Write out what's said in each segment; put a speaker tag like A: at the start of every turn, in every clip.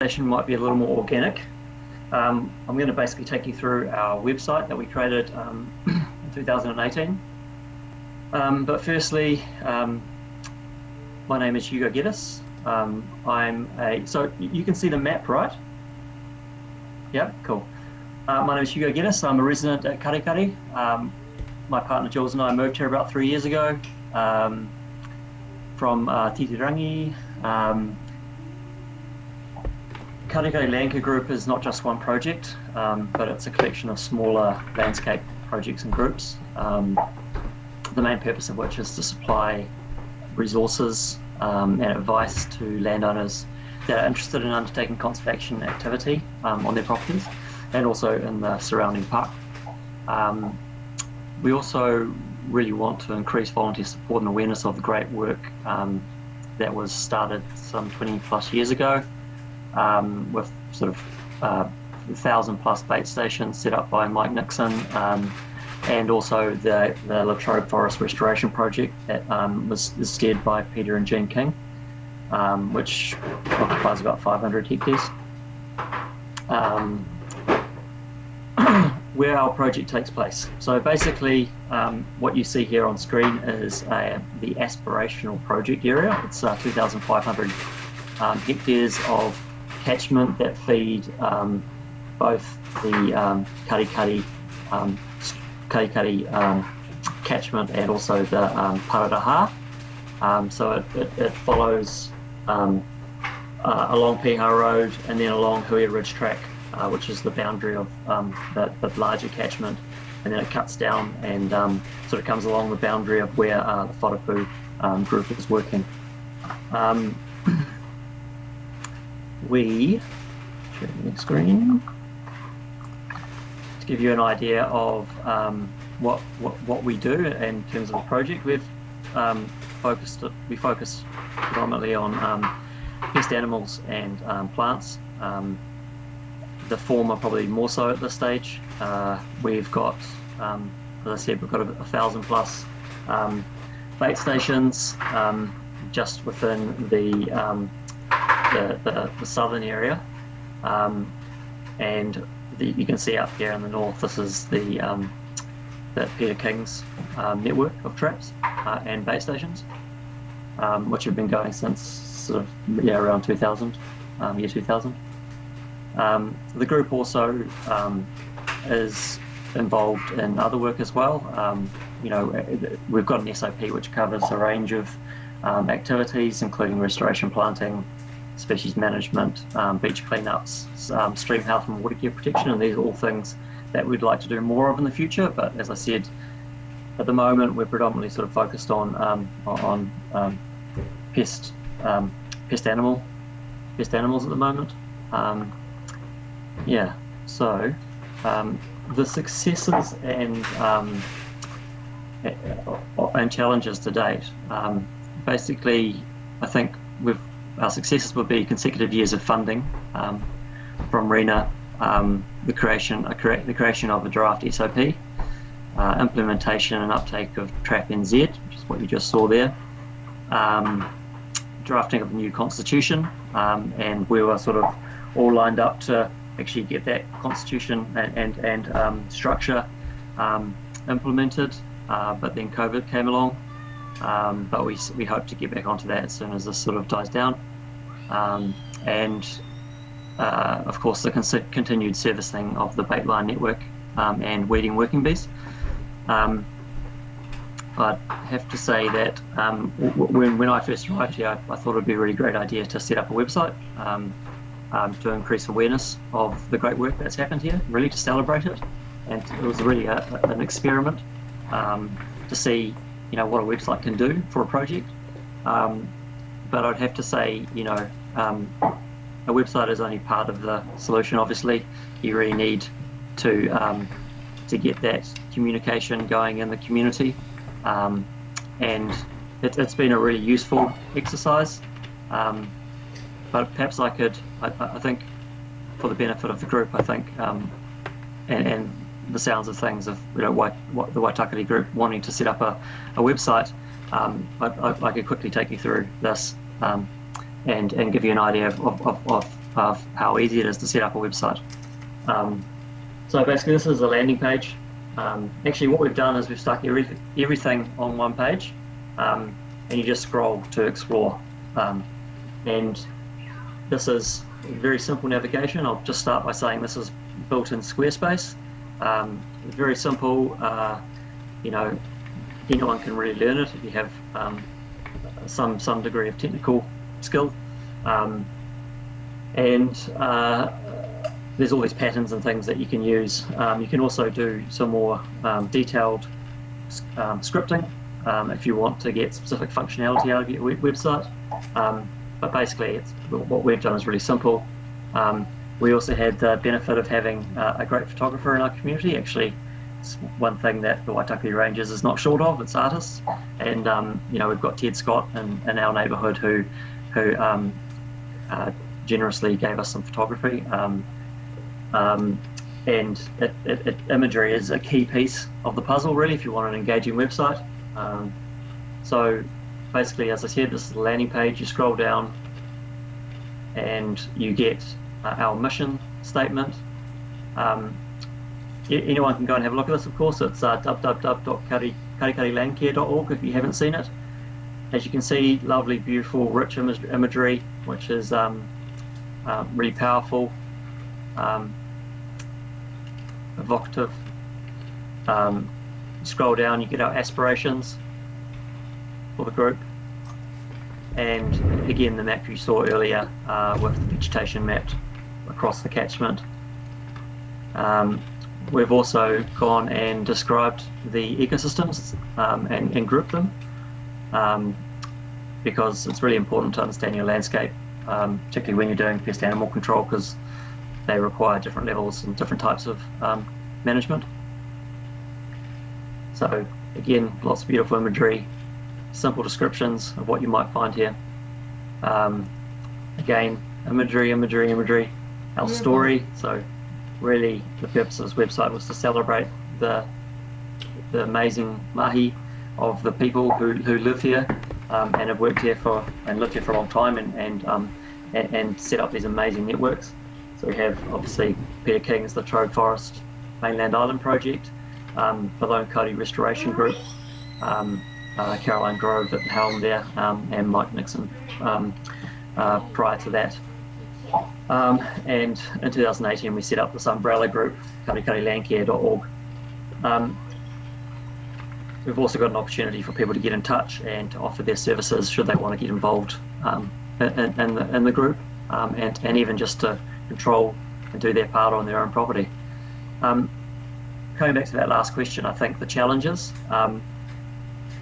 A: Session might be a little more organic. I'm going to basically take you through our website that we created in 2018. But firstly, my name is Hugo Geddes. So you can see the map, right? Yeah, cool. My name is Hugo Geddes. I'm a resident at Karekare. My partner Jules and I moved here about 3 years ago from Titirangi. Karekare Landcare Group is not just one project, but it's a collection of smaller landscape projects and groups, the main purpose of which is to supply resources and advice to landowners that are interested in undertaking conservation activity on their properties and also in the surrounding park. We also really want to increase volunteer support and awareness of the great work that was started some 20 plus years ago, with sort of 1,000+ bait stations set up by Mike Nixon, and also the Latrobe Forest Restoration Project that is steered by Peter and Jean King, which occupies about 500 hectares. Where our project takes place. So basically, what you see here on screen is the aspirational project area. It's 2,500 hectares of catchment that feed both the Karekare catchment and also the Parataha. So it follows along Piha Road and then along Hui Ridge Track, which is the boundary of the larger catchment, and then it cuts down and sort of comes along the boundary of where the Wharapu group is working. We share the next screen to give you an idea of what we do in terms of the project. We focus predominantly on pest animals and plants. The former probably more so at this stage. We've got, as I said, we've got 1,000+ bait stations just within the southern area, and you can see up here in the north, this is the Peter King's network of traps and bait stations, which have been going since sort of around 2000, year 2000. The group also is involved in other work as well. We've got an SOP which covers a range of activities, including restoration planting, species management, beach cleanups, stream health and water care protection, and these are all things that we'd like to do more of in the future. But as I said, at the moment we're predominantly sort of focused on pest animals at the moment. So the successes and challenges to date, basically, I think our successes would be consecutive years of funding from RENA, the creation of a draft SOP, implementation and uptake of TRAP NZ, which is what you just saw there, drafting of a new constitution, and we were sort of all lined up to actually get that constitution and structure implemented, but then COVID came along. But we hope to get back onto that as soon as this sort of dies down, and of course the continued servicing of the baitline network and weeding working bees. I'd have to say that when I first arrived here, I thought it'd be a really great idea to set up a website to increase awareness of the great work that's happened here, really to celebrate it, and it was really an experiment to see what a website can do for a project. But I'd have to say, a website is only part of the solution. Obviously, you really need to get that communication going in the community, and it's been a really useful exercise. But perhaps I think, for the benefit of the group, I think, and the sounds of things of the Waitakere group wanting to set up a website, I could quickly take you through this and give you an idea of of how easy it is to set up a website. So basically this is a landing page. Actually what we've done is we've stuck everything on one page, and you just scroll to explore. And this is very simple navigation. I'll just start by saying this is built in Squarespace. Very simple, you know, anyone can really learn it if you have some degree of technical skill. There's all these patterns and things that you can use. You can also do some more detailed scripting if you want to get specific functionality out of your website. But basically, what we've done is really simple. We also had the benefit of having a great photographer in our community. Actually, it's one thing that the Waitaki Rangers is not short of, it's artists. And you know, we've got Ted Scott in our neighbourhood who generously gave us some photography. And imagery is a key piece of the puzzle, really, if you want an engaging website. So basically, as I said, this is the landing page. You scroll down and you get our mission statement. Anyone can go and have a look at this, of course. It's www.karekare.org if you haven't seen it. As you can see, lovely, beautiful, rich imagery, which is really powerful, evocative. Scroll down, you get our aspirations for the group, and again the map you saw earlier with the vegetation mapped across the catchment. We've also gone and described the ecosystems and grouped them, because it's really important to understand your landscape, particularly when you're doing pest animal control, because they require different levels and different types of management. So again, lots of beautiful imagery, simple descriptions of what you might find here. Again, imagery, our story. So really the purpose of this website was to celebrate the amazing mahi of the people who live here and have worked here and lived here for a long time, and set up these amazing networks. So we have obviously Peter King's the Trove Forest Mainland Island Project, Malone Cody Restoration Group, Caroline Grove at the helm there, and Mike Nixon prior to that. And in 2018 we set up this umbrella group, Karekare Landcare.org. We've also got an opportunity for people to get in touch and to offer their services should they want to get involved in the group, and even just to control and do their part on their own property. Coming back to that last question, I think the challenges,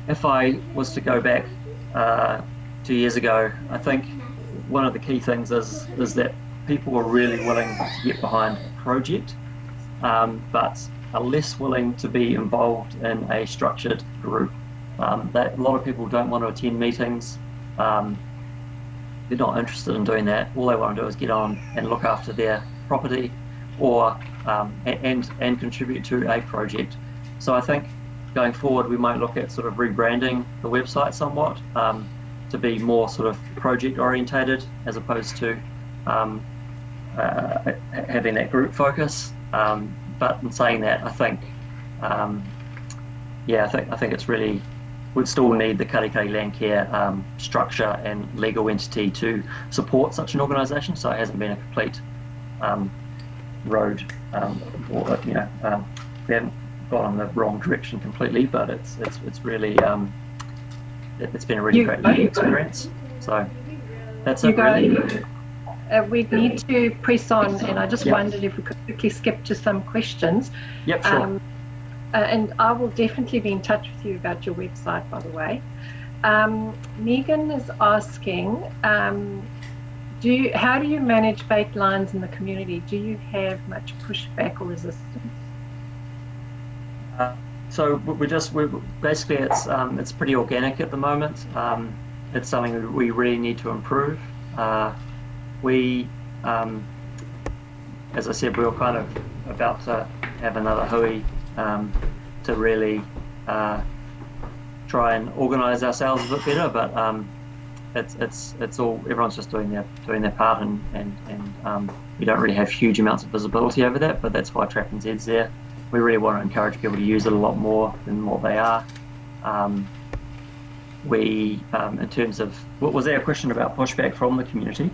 A: if I was to go back 2 years ago, I think one of the key things is that people were really willing to get behind a project, but are less willing to be involved in a structured group. That a lot of people don't want to attend meetings. They're not interested in doing that. All they want to do is get on and look after their property, or and contribute to a project. So I think going forward we might look at sort of rebranding the website somewhat to be more sort of project orientated as opposed to having that group focus. But in saying that, I think I think it's really, we'd still need the Karekare Landcare structure and legal entity to support such an organisation. So it hasn't been a complete road, we haven't gone in the wrong direction completely, but it's really it's been a really great learning experience. So that's it, really.
B: We need to press on, and I just wondered if we could quickly skip to some questions.
A: Yep, sure.
B: And I will definitely be in touch with you about your website, by the way. Megan is asking, how do you manage bait lines in the community? Do you have much pushback or resistance?
A: So we're basically it's pretty organic at the moment. It's something that we really need to improve. We, as I said, we were kind of about to have another hui to really try and organise ourselves a bit better, but it's all, everyone's just doing their part, and we don't really have huge amounts of visibility over that, but that's why Trap NZ's there. We really want to encourage people to use it a lot more than what they are. In terms of, what was there a question about pushback from the community?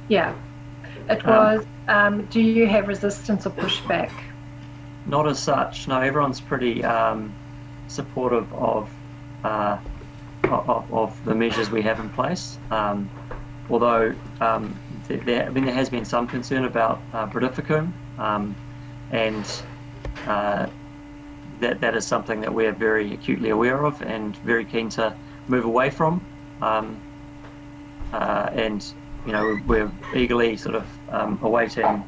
B: Yeah, it was, do you have resistance or pushback?
A: Not as such, no. Everyone's pretty supportive of the measures we have in place. Although there has been some concern about Brodifacoum, and that is something that we're very acutely aware of and very keen to move away from. And we're eagerly sort of awaiting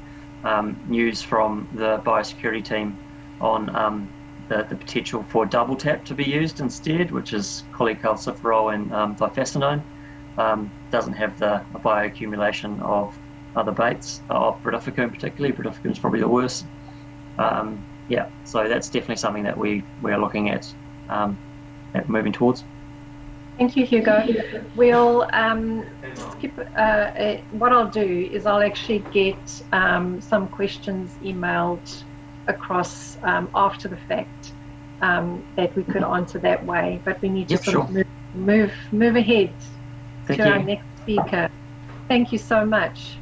A: news from the biosecurity team on the potential for double tap to be used instead, which is cholecalciferol and difestanone. Doesn't have the bioaccumulation of other baits, of Brodifacoum particularly. Brodifacoum is probably the worst. So that's definitely something that we are looking at moving towards.
B: Thank you, Hugo. We'll skip. What I'll do is I'll actually get some questions emailed across after the fact that we could answer that way, but we need to sort of move ahead to our next speaker. Thank you so much.